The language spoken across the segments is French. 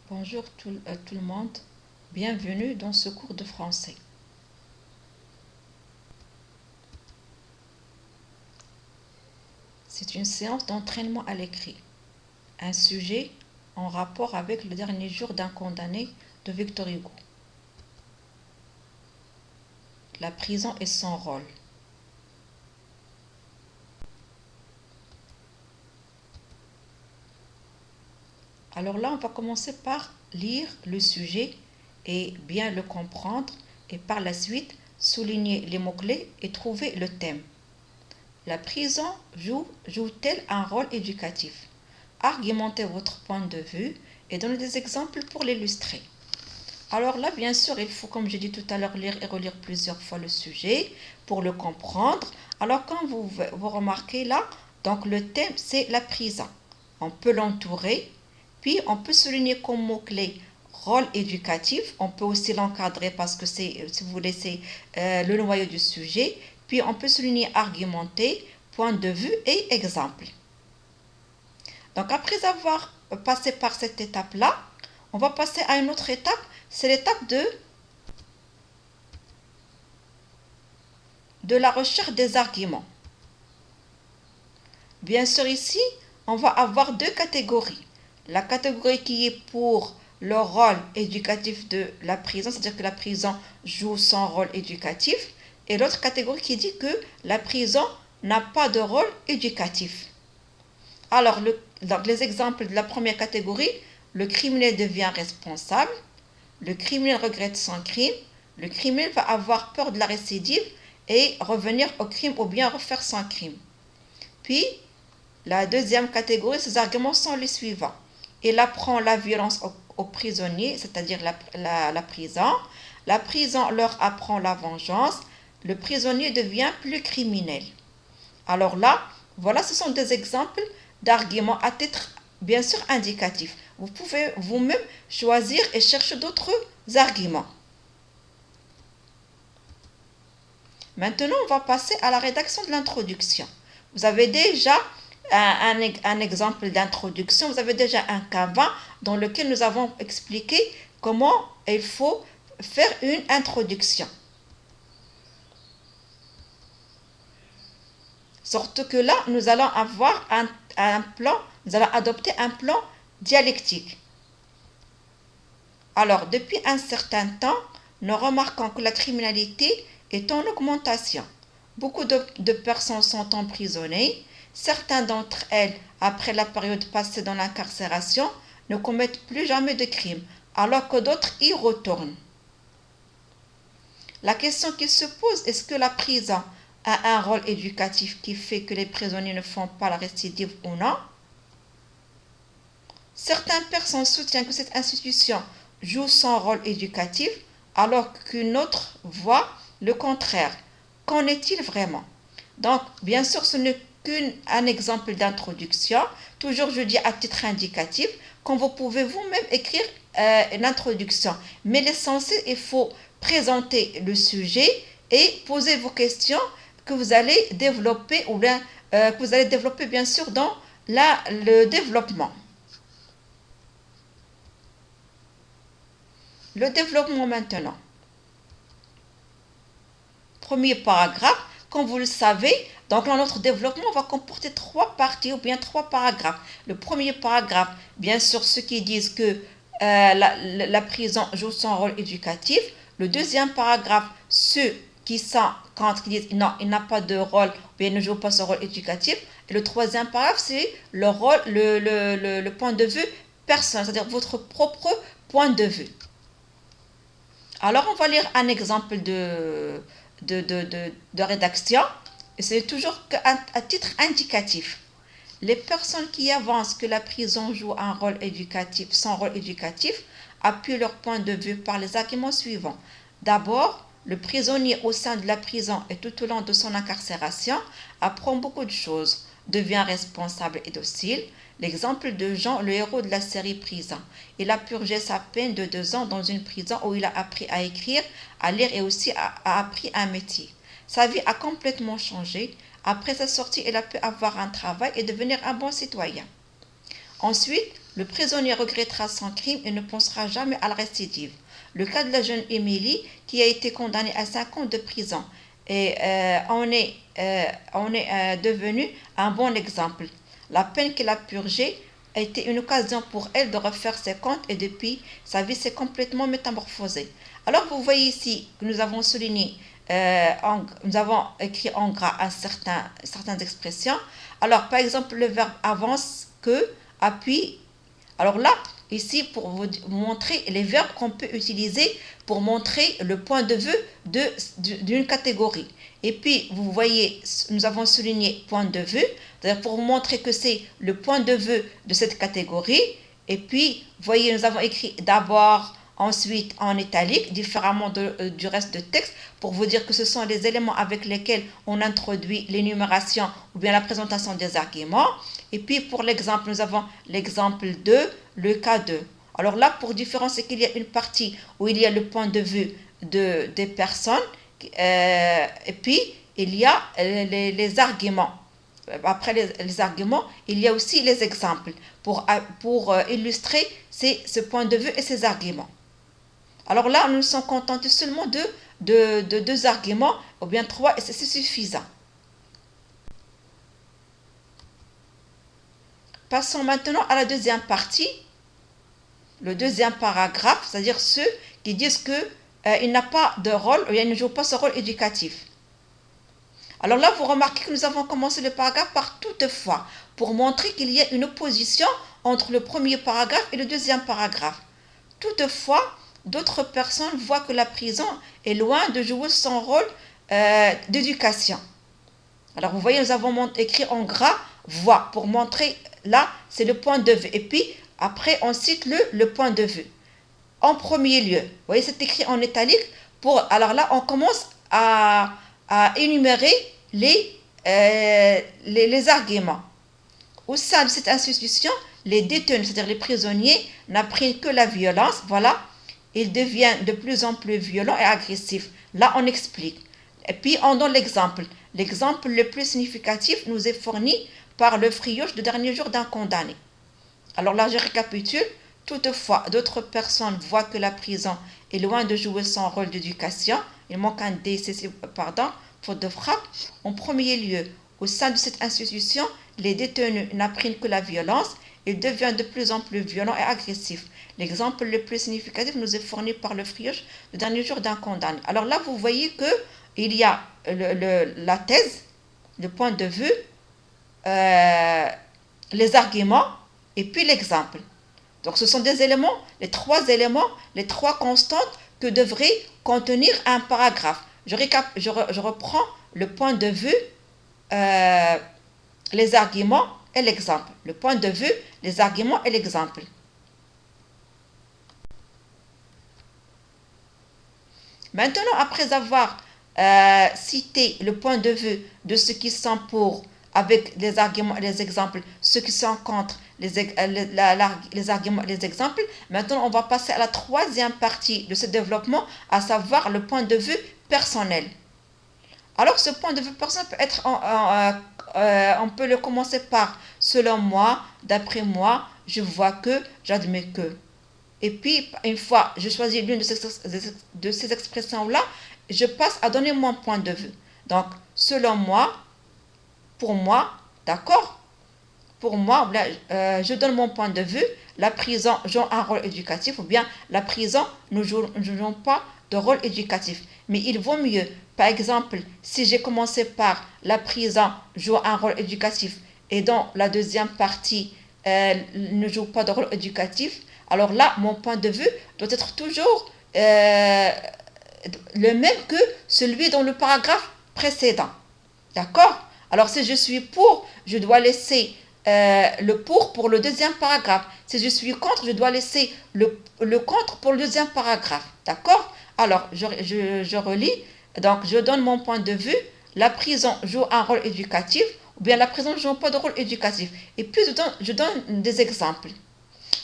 Bonjour tout le monde, bienvenue dans ce cours de français. C'est une séance d'entraînement à l'écrit, un sujet en rapport avec le dernier jour d'un condamné de Victor Hugo. La prison et son rôle. Alors là, on va commencer par lire le sujet et bien le comprendre et par la suite souligner les mots-clés et trouver le thème. La prison joue-t-elle un rôle éducatif? Argumentez votre point de vue et donnez des exemples pour l'illustrer. Alors là, bien sûr, il faut, comme j'ai dit tout à l'heure, lire et relire plusieurs fois le sujet pour le comprendre. Alors, quand vous remarquez là, donc le thème, c'est la prison. On peut l'entourer, puis on peut souligner comme mot-clé rôle éducatif. On peut aussi l'encadrer parce que c'est, si vous voulez, c'est le noyau du sujet. Puis on peut souligner argumenter, point de vue et exemple. Donc, après avoir passé par cette étape-là, on va passer à une autre étape, c'est l'étape de la recherche des arguments. Bien sûr, ici, on va avoir deux catégories. La catégorie qui est pour le rôle éducatif de la prison, c'est-à-dire que la prison joue son rôle éducatif, et l'autre catégorie qui dit que la prison n'a pas de rôle éducatif. Alors, donc les exemples de la première catégorie, le criminel devient responsable, le criminel regrette son crime, le criminel va avoir peur de la récidive et revenir au crime ou bien refaire son crime. Puis, la deuxième catégorie, ces arguments sont les suivants. Il apprend la violence aux prisonniers, c'est-à-dire la prison. La prison leur apprend la vengeance. Le prisonnier devient plus criminel. Alors là, voilà, ce sont des exemples d'arguments à titre bien sûr indicatif. Vous pouvez vous-même choisir et chercher d'autres arguments. Maintenant, on va passer à la rédaction de l'introduction. Vous avez déjà un exemple d'introduction, vous avez déjà un canevas dans lequel nous avons expliqué comment il faut faire une introduction. Sorte que là, nous allons avoir un plan, nous allons adopter un plan dialectique. Alors, depuis un certain temps, nous remarquons que la criminalité est en augmentation. Beaucoup de personnes sont emprisonnées. Certains d'entre elles, après la période passée dans l'incarcération, ne commettent plus jamais de crimes, alors que d'autres y retournent. La question qui se pose, est-ce que la prison a un rôle éducatif qui fait que les prisonniers ne font pas la récidive ou non? Certaines personnes soutiennent que cette institution joue son rôle éducatif, alors qu'une autre voit le contraire. Qu'en est-il vraiment? Donc, bien sûr, ce n'est qu'un exemple d'introduction. Toujours, je dis à titre indicatif, quand vous pouvez vous-même écrire une introduction. Mais l'essentiel, il faut présenter le sujet et poser vos questions que vous allez développer ou bien, que vous allez développer bien sûr dans le développement. Le développement maintenant. Premier paragraphe, comme vous le savez, donc dans notre développement va comporter trois parties ou bien trois paragraphes. Le premier paragraphe, bien sûr, ceux qui disent que la prison joue son rôle éducatif. Le deuxième paragraphe, ceux qui sont contre, qui disent non, il n'a pas de rôle, ou bien il ne joue pas son rôle éducatif. Et le troisième paragraphe, c'est le rôle, le point de vue personnel, c'est-à-dire votre propre point de vue. Alors, on va lire un exemple de rédaction. Et c'est toujours à titre indicatif. Les personnes qui avancent que la prison joue un rôle éducatif, son rôle éducatif, appuient leur point de vue par les arguments suivants. D'abord, le prisonnier au sein de la prison et tout au long de son incarcération apprend beaucoup de choses, devient responsable et docile. L'exemple de Jean, le héros de la série Prison. Il a purgé sa peine de 2 ans dans une prison où il a appris à écrire, à lire et aussi a appris un métier. Sa vie a complètement changé. Après sa sortie, il a pu avoir un travail et devenir un bon citoyen. Ensuite, le prisonnier regrettera son crime et ne pensera jamais à la récidive. Le cas de la jeune Émilie qui a été condamnée à 5 ans de prison et on est devenu un bon exemple. La peine qu'elle a purgée a été une occasion pour elle de refaire ses comptes et depuis, sa vie s'est complètement métamorphosée. Alors vous voyez ici que nous avons souligné, nous avons écrit en gras certaines expressions. Alors par exemple le verbe avance, que, appuie. Alors là, ici pour vous montrer les verbes qu'on peut utiliser pour montrer le point de vue d'une catégorie. Et puis vous voyez, nous avons souligné point de vue, c'est-à-dire pour montrer que c'est le point de vue de cette catégorie. Et puis vous voyez, nous avons écrit d'abord, ensuite en italique, différemment du reste de texte, pour vous dire que ce sont les éléments avec lesquels on introduit l'énumération ou bien la présentation des arguments. Et puis pour l'exemple, nous avons l'exemple 2, le cas 2. Alors là, pour différencier qu'il y a une partie où il y a le point de vue des personnes, et puis il y a les arguments. Après les arguments, il y a aussi les exemples pour illustrer ce point de vue et ces arguments. Alors là, nous nous sommes contentés seulement de 2 arguments, ou bien 3, et c'est suffisant. Passons maintenant à la deuxième partie, le deuxième paragraphe, c'est-à-dire ceux qui disent qu'il n'a pas de rôle, ou il ne joue pas ce rôle éducatif. Alors là, vous remarquez que nous avons commencé le paragraphe par toutefois, pour montrer qu'il y a une opposition entre le premier paragraphe et le deuxième paragraphe. Toutefois, d'autres personnes voient que la prison est loin de jouer son rôle d'éducation. Alors vous voyez, nous avons écrit en gras « voit » pour montrer, là, c'est le point de vue. Et puis, après, on cite le point de vue. En premier lieu, vous voyez, c'est écrit en italique. Alors là, on commence à énumérer les arguments. Au sein de cette institution, les détenus, c'est-à-dire les prisonniers, n'apprennent que la violence. Voilà, ils deviennent de plus en plus violents et agressifs. Là, on explique. Et puis, on donne l'exemple. L'exemple le plus significatif nous est fourni par le frioche de dernier jour d'un condamné. Alors là, je récapitule. Toutefois, d'autres personnes voient que la prison est loin de jouer son rôle d'éducation. Il manque un D, faute de frappe. En premier lieu, au sein de cette institution, les détenus n'apprennent que la violence. Ils deviennent de plus en plus violents et agressifs. L'exemple le plus significatif nous est fourni par le frioche le dernier jour d'un condamné. Alors là, vous voyez qu'il y a la thèse, le point de vue, les arguments et puis l'exemple. Donc ce sont des éléments, les 3 éléments, les 3 constantes que devrait contenir un paragraphe. Je reprends le point de vue, les arguments et l'exemple. Le point de vue, les arguments et l'exemple. Maintenant, après avoir cité le point de vue de ceux qui sont pour, avec les arguments et les exemples, ceux qui sont contre les arguments et les exemples, maintenant on va passer à la 3e partie de ce développement, à savoir le point de vue personnel. Alors ce point de vue personnel peut être, on peut le commencer par selon moi, d'après moi, je vois que, j'admets que. Et puis, une fois je choisis l'une de ces expressions-là, je passe à donner mon point de vue. Donc, selon moi, pour moi, d'accord? Pour moi, je donne mon point de vue. La prison joue un rôle éducatif ou bien la prison ne joue pas de rôle éducatif. Mais il vaut mieux, par exemple, si j'ai commencé par la prison joue un rôle éducatif et dans la deuxième partie ne joue pas de rôle éducatif, alors là, mon point de vue doit être toujours le même que celui dans le paragraphe précédent. D'accord? Alors si je suis pour, je dois laisser le pour le deuxième paragraphe. Si je suis contre, je dois laisser le contre pour le deuxième paragraphe. D'accord? Alors, je relis. Donc, je donne mon point de vue. La prison joue un rôle éducatif ou bien la prison ne joue pas de rôle éducatif. Et puis, je donne des exemples.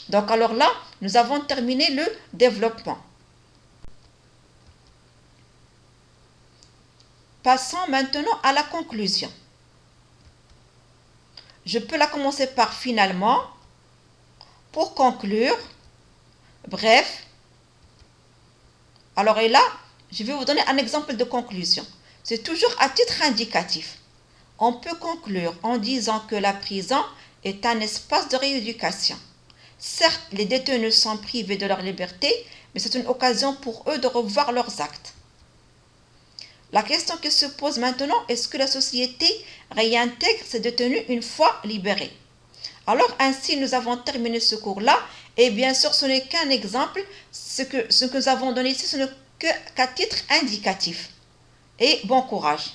Donc, alors là, nous avons terminé le développement. Passons maintenant à la conclusion. Je peux la commencer par finalement. pour conclure, bref, alors et là, je vais vous donner un exemple de conclusion. C'est toujours à titre indicatif. On peut conclure en disant que la prison est un espace de rééducation. Certes, les détenus sont privés de leur liberté, mais c'est une occasion pour eux de revoir leurs actes. La question qui se pose maintenant, est-ce que la société réintègre ces détenus une fois libérés? Alors ainsi, nous avons terminé ce cours-là, et bien sûr, ce n'est qu'un exemple. Ce que nous avons donné ici, ce n'est qu'à titre indicatif. Et bon courage.